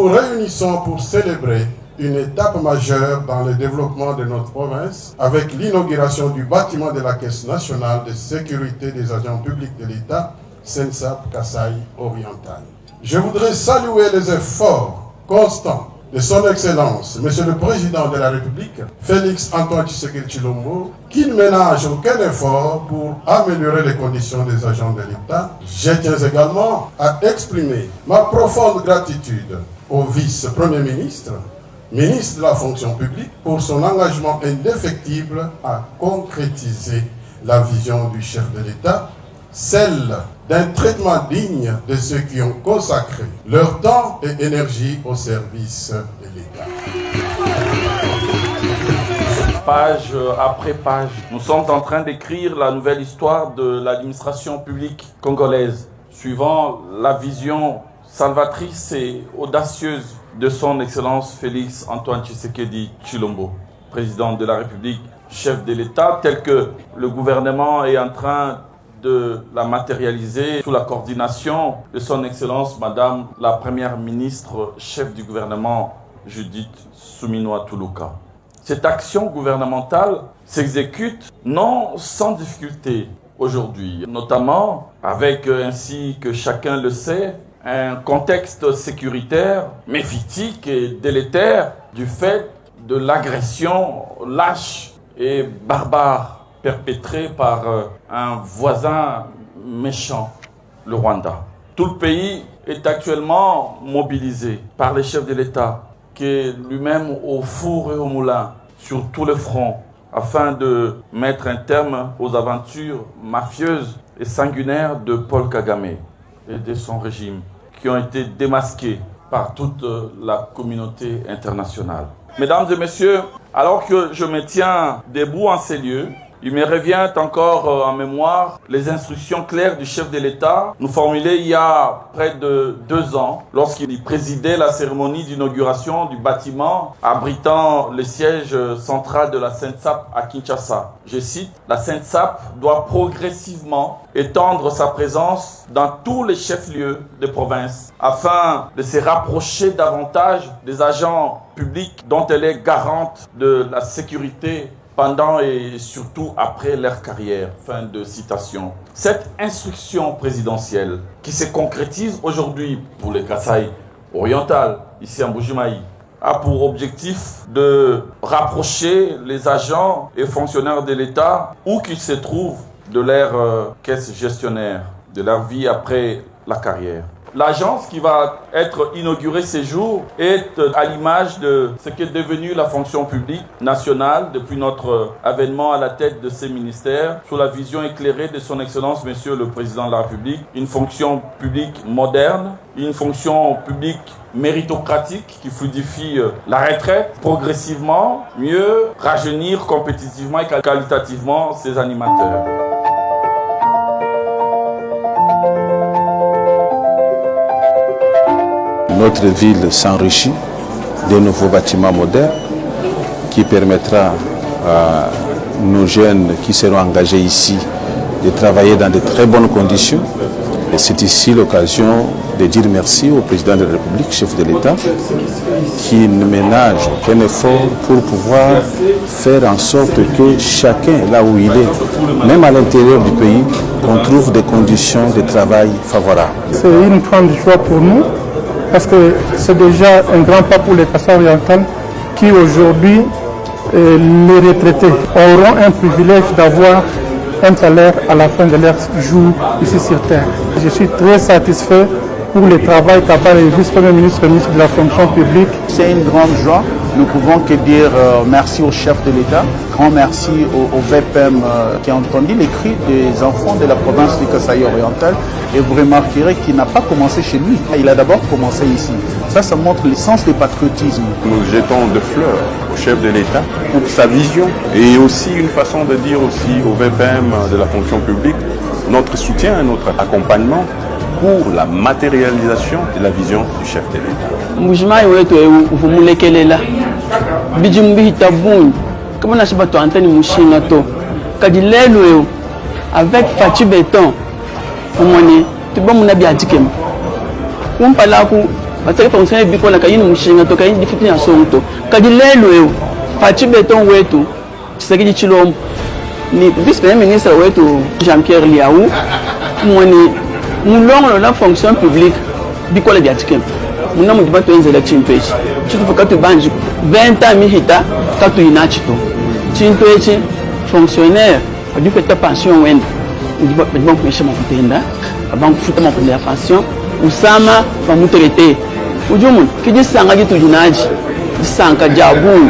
nous réunissons pour célébrer une étape majeure dans le développement de notre province avec l'inauguration du bâtiment de la Caisse nationale de sécurité des agents publics de l'État, SENSAP Kasaï Oriental. Je voudrais saluer les efforts constants de son Excellence, Monsieur le Président de la République, Félix Antoine Tshisekedi Tshilombo, qui ne ménage aucun effort pour améliorer les conditions des agents de l'État. Je tiens également à exprimer ma profonde gratitude au vice-premier ministre, ministre de la fonction publique, pour son engagement indéfectible à concrétiser la vision du chef de l'État, celle d'un traitement digne de ceux qui ont consacré leur temps et énergie au service de l'État. Page après page, nous sommes en train d'écrire la nouvelle histoire de l'administration publique congolaise, suivant la vision salvatrice et audacieuse de son Excellence Félix Antoine Tshisekedi Tshilombo, président de la République, chef de l'État, tel que le gouvernement est en train de la matérialiser sous la coordination de son Excellence Madame la Première ministre, chef du gouvernement Judith Suminwa Tuluka. Cette action gouvernementale s'exécute non sans difficulté aujourd'hui, notamment avec, ainsi que chacun le sait, un contexte sécuritaire méphitique et délétère du fait de l'agression lâche et barbare perpétrée par un voisin méchant, le Rwanda. Tout le pays est actuellement mobilisé par les chefs de l'État, qui est lui-même au four et au moulin sur tous les fronts, afin de mettre un terme aux aventures mafieuses et sanguinaires de Paul Kagame et de son régime, qui ont été démasqués par toute la communauté internationale. Mesdames et messieurs, alors que je me tiens debout en ces lieux, il me revient encore en mémoire les instructions claires du chef de l'État, nous formulées il y a près de 2 ans, lorsqu'il présidait la cérémonie d'inauguration du bâtiment abritant le siège central de la SENSAP à Kinshasa. Je cite, « La SENSAP doit progressivement étendre sa présence dans tous les chefs-lieux de province afin de se rapprocher davantage des agents publics dont elle est garante de la sécurité pendant et surtout après leur carrière. » Fin de citation. Cette instruction présidentielle qui se concrétise aujourd'hui pour les Kasaï oriental, ici en Mbuji-Mayi, a pour objectif de rapprocher les agents et fonctionnaires de l'État où qu'ils se trouvent de leur caisse gestionnaire, de leur vie après la carrière. L'agence qui va être inaugurée ces jours est à l'image de ce qui est devenu la fonction publique nationale depuis notre avènement à la tête de ces ministères, sous la vision éclairée de son Excellence Monsieur le Président de la République. Une fonction publique moderne, une fonction publique méritocratique qui fluidifie la retraite progressivement, mieux rajeunir compétitivement et qualitativement ses animateurs. Notre ville s'enrichit de nouveaux bâtiments modernes qui permettra à nos jeunes qui seront engagés ici de travailler dans de très bonnes conditions. Et c'est ici l'occasion de dire merci au président de la République, chef de l'État, qui ne ménage aucun effort pour pouvoir faire en sorte que chacun, là où il est, même à l'intérieur du pays, qu'on trouve des conditions de travail favorables. C'est une grande joie pour nous, parce que c'est déjà un grand pas pour les Kasaï orientales qui aujourd'hui, les retraités auront un privilège d'avoir un salaire à la fin de leur jour ici sur Terre. Je suis très satisfait pour le travail qu'a fait le vice-premier ministre, ministre de la fonction publique. C'est une grande joie. Nous pouvons que dire merci au chef de l'État, grand merci au VPM qui a entendu les cris des enfants de la province du Kasaï oriental. Et vous remarquerez qu'il n'a pas commencé chez lui, il a d'abord commencé ici. Ça montre le sens du patriotisme. Nous jetons de fleurs au chef de l'État pour sa vision et aussi une façon de dire aussi au VPM de la fonction publique notre soutien, notre accompagnement pour la matérialisation de la vision du chef de l'État. Mbuji-Mayi wetu uvumulekelela bijimubihita bunyu kama nashibato antani mushinga to kadi lelo yo avec Fachi Beton umone tibamuna biatikema kumpalaku bataki fonctionnaire bikola kayini mushinga to kayini difficulté ya sonto kadi lelo yo fachi beton wetu Tshisekedi Tshilombo ni vice premier ministre wetu Jean-Pierre Liaou mwani mulongo la fonction publique bikola biatikem muna mu dibato enzela chintwechi chitu katu banji 20 ans mihita katu inachito chintwechi fonctionnaire adu feta pension wenda ndiba kumesha makutenda abangu futa makutenda ya pension usama bamuterete ujumu kijisanga gitu junaji sanka jabu